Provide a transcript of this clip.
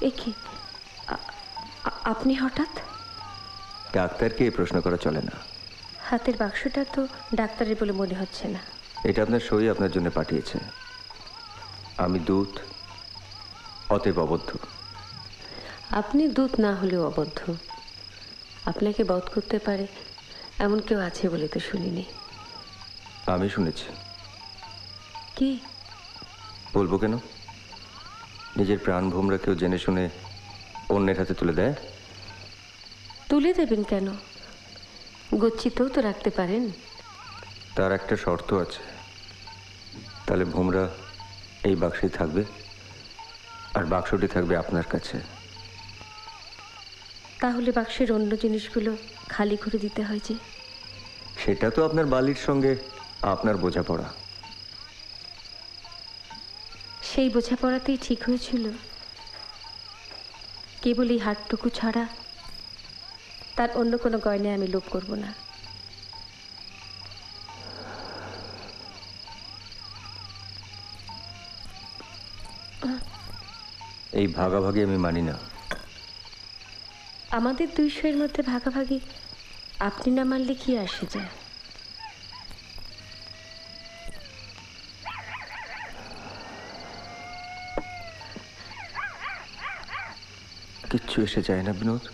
এ কি, আপনি হঠাৎ? ডাক্তারকে এই প্রশ্ন করা চলে না। হাতের বাক্সটা তো ডাক্তারের বলে মনে হচ্ছে না। এটা আপনার সই আপনার জন্য পাঠিয়েছে। আমি দূত, অতএব অবদ্ধ। আপনি দূত না হলেও অবদ্ধ। আপনাকে বধ করতে পারে এমন কেউ আছে বলে তো শুনিনি। আমি শুনেছি। কি? বলবো কেন? নিজের প্রাণ ভোমরা কেউ জেনে শুনে অন্যের হাতে তুলে দেয়? তুলে দেবেন কেন? গচ্ছিতেও তো রাখতে পারেন। তার একটা শর্ত আছে। তাহলে ভোমরা এই বাক্সেই থাকবে, আর বাক্সটি থাকবে আপনার কাছে। তাহলে বাক্সের অন্য জিনিসগুলো খালি করে দিতে হয় যে? সেটা তো আপনার বালির সঙ্গে আপনার বোঝাপড়া। সেই বোঝাপড়াতেই ঠিক হয়েছিল। কেবল এই হাটটুকু ছাড়া তার অন্য কোনো গয়নায় আমি লোভ করব না। এই ভাগাভাগি আমি মানি না। আমাদের দুই শোয়ের মধ্যে ভাগাভাগি আপনি না মানলে কি আসে যায়? কিচ্ছু এসে যায় না বিনোদ।